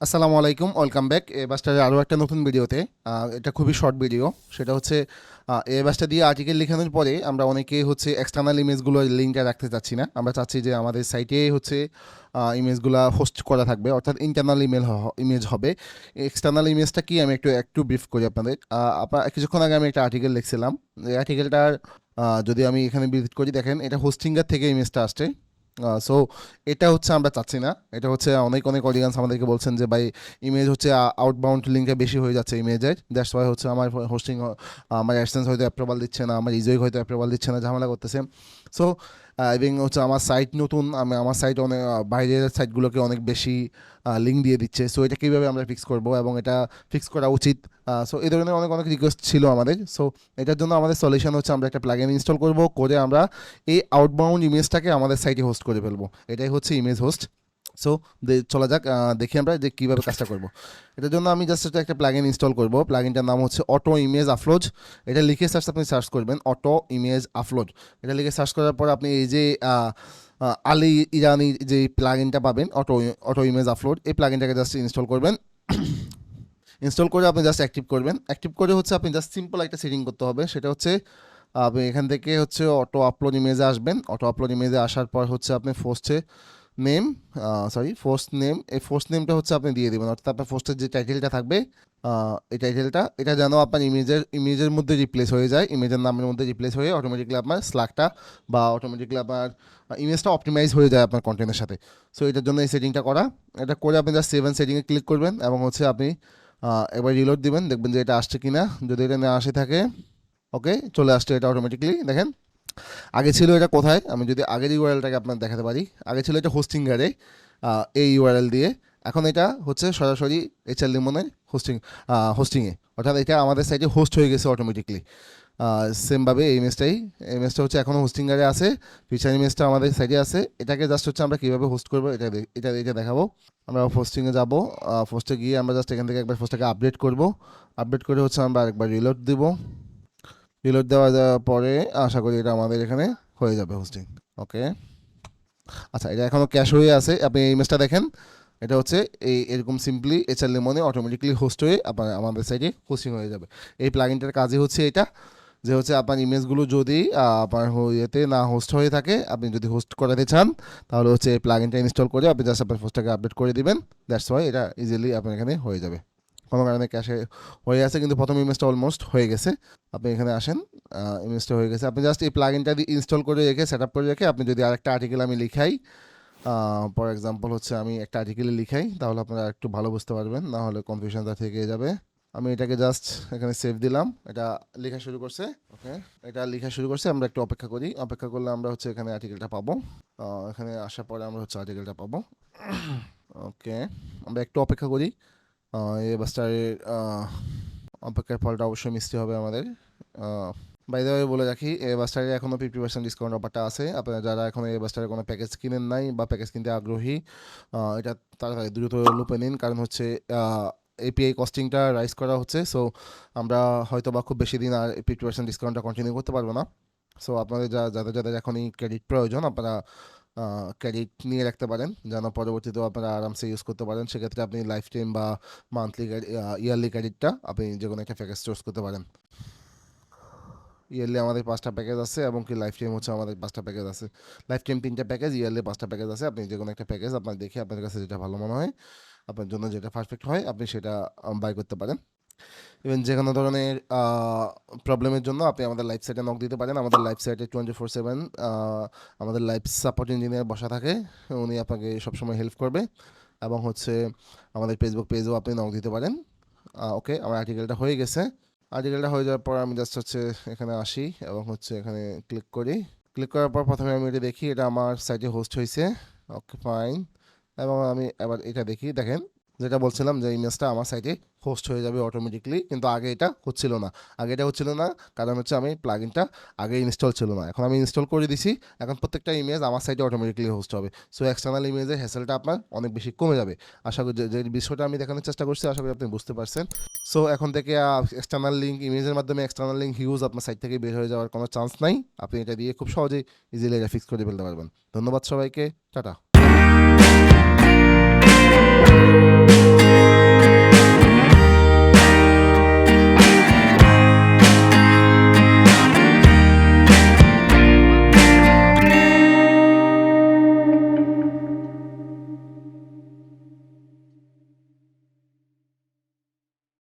আসসালামু আলাইকুম, welcome back এ বাসটার আরও একটা নতুন ভিডিওতে। এটা খুবই শর্ট ভিডিও। সেটা হচ্ছে এ বাসটা দিয়ে আর্টিকেল লেখানোর পরে আমরা অনেকেই হচ্ছে এক্সটার্নাল ইমেজগুলোর লিঙ্কটা রাখতে চাচ্ছি না। আমরা চাচ্ছি যে আমাদের সাইটে হচ্ছে ইমেজগুলো হোস্ট করা থাকবে, অর্থাৎ ইন্টারনাল ইমেজ হবে। এক্সটার্নাল ইমেজটা কি আমি একটু একটু ব্রিফ করি আপনাদের। আপনার কিছুক্ষণ আগে আমি একটা আর্টিকেল লিখছিলাম। এই আর্টিকেলটার যদি আমি এখানে ভিজিট করি, দেখেন এটা হোস্টিংয়ের থেকে ইমেজটা আসছে। সো এটা হচ্ছে আমরা চাচ্ছি না। এটা হচ্ছে অনেক অনেক অডিয়েন্স আমাদেরকে বলছেন যে ভাই ইমেজ হচ্ছে আউটবাউন্ড লিঙ্কে বেশি হয়ে যাচ্ছে ইমেজের, দ্যাটস ওয়াই হচ্ছে আমার হোস্টিং, আমার অ্যাডসেন্স হয়তো অ্যাপ্রুভাল দিচ্ছে না, আমার ইজোই হয়তো অ্যাপ্রুভাল দিচ্ছে না, ঝামেলা করতেছে। সো এবং হচ্ছে আমার সাইট নতুন, আমার সাইট অনেক বাইরের সাইটগুলোকে অনেক বেশি লিঙ্ক দিয়ে দিচ্ছে। সো এটা কীভাবে আমরা ফিক্স করবো এবং এটা ফিক্স করা উচিত। সো এই ধরনের অনেক অনেক রিকোয়েস্ট ছিল আমাদের। সো এটার জন্য আমাদের সলিউশন হচ্ছে আমরা একটা প্লাগইন ইনস্টল করব, করে আমরা এই আউটবাউন্ড ইমেজটাকে আমাদের সাইটে হোস্ট করে ফেলবো। এটাই হচ্ছে ইমেজ হোস্ট। সো চলা যাক, দেখি আমরা যে কীভাবে কাজটা করব। এটার জন্য আমি জাস্ট একটা প্লাগইন ইনস্টল করব। প্লাগইনটার নাম হচ্ছে অটো ইমেজ আপলোড। এটা লিখে আপনি সার্চ করবেন অটো ইমেজ আপলোড। এটা লিখে সার্চ করার পর আপনি এই যে আলী ইরানি যে প্লাগইনটা পাবেন, অটো অটো ইমেজ আপলোড, এই প্লাগইনটাকে জাস্ট ইনস্টল করবেন। ইনস্টল করে আপনি জাস্ট অ্যাক্টিভ করবেন। অ্যাক্টিভ করে হচ্ছে আপনি জাস্ট সিম্পল একটা সেটিং করতে হবে। সেটা হচ্ছে আপনি এখান থেকে হচ্ছে অটো আপলোড ইমেজে আসবেন। অটো আপলোড ইমেজে আসার পর হচ্ছে আপনি নেম পোস্ট নেম, এই পোস্ট নেমটা হচ্ছে আপনি দিয়ে দেবেন। অর্থাৎ আপনার পোস্টের যে টাইটেলটা থাকবে, এই টাইটেলটা এটা যেন আপনার ইমেজের মধ্যে রিপ্লেস হয়ে যায়, ইমেজের নামের মধ্যে রিপ্লেস হয়ে অটোমেটিকলি আপনার স্ল্যাকটা বা অটোমেটিকলি আপনার ইমেজটা অপটিমাইজ হয়ে যায় আপনার কন্টেন্টের সাথে। সো এটার জন্য এই সেটিংটা করা। এটা করে আপনি জাস্ট সেভ অ্যান্ড সেটিংয়ে ক্লিক করবেন এবং হচ্ছে আপনি একবার রিলোড দিবেন, দেখবেন যে এটা আসছে কিনা। যদি এটা না আসে থাকে, ওকে, চলে আসছে এটা অটোমেটিকলি। দেখেন আগে ছিল এটা কোথায়, আমি যদি আগের ইউআরএলটাকে আপনার দেখাতে পারি। আগে ছিল এটা হোস্টিংগারে, এই ইউআরএল দিয়ে। এখন এটা হচ্ছে সরাসরি এইচআর লিমনের হোস্টিংয়ে, অর্থাৎ এটা আমাদের সাইটে হোস্ট হয়ে গেছে অটোমেটিকলি। সেমভাবে এই ইমেজটা হচ্ছে এখনও হোস্টিংগারে আছে, ফিচার ইমেজটা আমাদের সাইটে আছে। এটাকে জাস্ট হচ্ছে আমরা কীভাবে হোস্ট করবো এটা দেখাবো। আমরা পোস্টিংয়ে যাব, পোস্টে গিয়ে আমরা জাস্ট এখান থেকে একবার পোস্টটাকে আপডেট করব। আপডেট করে হচ্ছে আমরা আরেকবার রিলোড দিব। রিলোড দেওয়ার পরে আশা করি এটা আমাদের এখানে হয়ে যাবে হোস্টিং। ওকে, আচ্ছা, এটা এখনও ক্যাশ হয়ে আছে। আপনি এই ইমেজটা দেখেন, এটা হচ্ছে এরকম সিম্পলি এইচআর লিমনে অটোমেটিকলি হোস্ট হয়ে আপনার আমাদের সাইটে হোস্টিং হয়ে যাবে। এই প্লাগইনটার কাজই হচ্ছে এটা, যে হচ্ছে আপনার ইমেজগুলো যদি আপনার ইয়েতে না হোস্ট হয়ে থাকে, আপনি যদি হোস্ট করাতে চান, তাহলে হচ্ছে এই প্লাগইনটা ইনস্টল করে আপনি জাস্ট আপনার পোস্টটাকে আপডেট করে দিবেন। দ্যাটস ওয়াই এটা ইজিলি আপনার এখানে হয়ে যাবে। কোনো কারণে ক্যাশে হয়ে আছে, কিন্তু প্রথম ইমেজটা অলমোস্ট হয়ে গেছে। আপনি এখানে আসেন, ইমেজটা হয়ে গেছে। আপনি জাস্ট এই প্লাগইনটা দিয়ে ইনস্টল করে রেখে সেট আপ করে রেখে আপনি যদি আরেকটা আর্টিকেল আমি লিখাই, ফর এক্সাম্পল হচ্ছে আমি একটা আর্টিকেলে লিখাই, তাহলে আপনারা একটু ভালো বুঝতে পারবেন, না হলে কনফিউশনটা থেকে যাবে। আমি এটাকে জাস্ট এখানে সেভ দিলাম, এটা লেখা শুরু করছে। ওকে, এটা লেখা শুরু করছে। আমরা একটু অপেক্ষা করি, অপেক্ষা করলে আমরা হচ্ছে এখানে আর্টিকেলটা পাবো। এখানে আসার পরে আমরা হচ্ছে আর্টিকেলটা পাবো। ওকে, আমরা একটু অপেক্ষা করি। এই বাসটার অপেক্ষার ফলটা অবশ্যই মিষ্টি হবে আমাদের। বাই দ্য ওয়ে বলে রাখি, এই বাসটারে এখনও 50% ডিসকাউন্ট অফারটা আছে। আপনারা যারা এখন এই বাসটারে কোনো প্যাকেজ কিনেন নাই বা প্যাকেজ কিনতে আগ্রহী, এটা তাড়াতাড়ি দ্রুত লুপে নিন। কারণ হচ্ছে এপিআই কস্টিংটা রাইজ করা হচ্ছে। সো আমরা হয়তো বা খুব বেশি দিন আর 50% ডিসকাউন্টটা কন্টিনিউ করতে পারবো না। সো আপনাদের যাদের যাদের এখনই ক্রেডিট প্রয়োজন, আপনারা ক্রেডিট নিয়ে রাখতে পারেন, যেন পরবর্তীতেও আপনারা আরামসে ইউজ করতে পারেন। সেক্ষেত্রে আপনি লাইফ টাইম বা মান্থলি ইয়ারলি ক্রেডিটটা আপনি যে কোনো একটা প্যাকেজ চুজ করতে পারেন। ইয়ারলি আমাদের 5টা প্যাকেজ আছে এবং কি লাইফ টাইম হচ্ছে আমাদের 5টা প্যাকেজ আছে। লাইফ টাইম 3টা প্যাকেজ, ইয়ারলি 5টা প্যাকেজ আছে। আপনি যে কোনো একটা প্যাকেজ আপনার দেখে আপনার কাছে যেটা ভালো মনে হয়, আপনার জন্য যেটা পারফেক্ট হয়, আপনি সেটা বাই করতে পারেন। ইভেন যে কোনো ধরনের প্রবলেমের জন্য আপনি আমাদের লাইভ সাইটে নক দিতে পারেন। আমাদের লাইভ সাইটে 24/7 আমাদের লাইভ সাপোর্ট ইঞ্জিনিয়ার বসা থাকে, উনি আপনাকে সবসময় হেল্প করবে। এবং হচ্ছে আমাদের ফেসবুক পেজেও আপনি নক দিতে পারেন। ওকে, আমার আর্টিকেলটা হয়ে গেছে। আর্টিকেলটা হয়ে যাওয়ার পর আমি জাস্ট হচ্ছে এখানে আসি এবং হচ্ছে এখানে ক্লিক করি। ক্লিক করার পর প্রথমে আমি এটা দেখি, এটা আমার সাইটে হোস্ট হয়েছে। ওকে, ফাইন। এবং আমি এবার এটা দেখি, দেখেন যেটা বলছিলাম যে ইমেজটা আমার সাইটে হোস্ট হয়ে যাবে অটোমেটিকলি, কিন্তু আগে এটা হচ্ছিল না। আগে এটা হচ্ছিল না কারণ হচ্ছে আমি প্লাগইনটা আগে ইনস্টল ছিল না। এখন আমি ইনস্টল করে দিছি, এখন প্রত্যেকটা ইমেজ আমার সাইটে অটোমেটিকলি হোস্ট হবে। সো এক্সটার্নাল ইমেজের হ্যাসেলটা আপনার অনেক বেশি কমে যাবে। আশা করি যে বিষয়টা আমি দেখানোর চেষ্টা করছি, আশা করি আপনি বুঝতে পারছেন। সো এখন থেকে এক্সটার্নাল লিঙ্ক, ইমেজের মাধ্যমে এক্সটার্নাল লিঙ্ক হিউজ আপনার সাইট থেকে বের হয়ে যাওয়ার কোনো চান্স নাই। আপনি এটা দিয়ে খুব সহজেই ইজিলি এটা ফিক্স করে ফেলতে পারবেন। ধন্যবাদ সবাইকে, টাটা।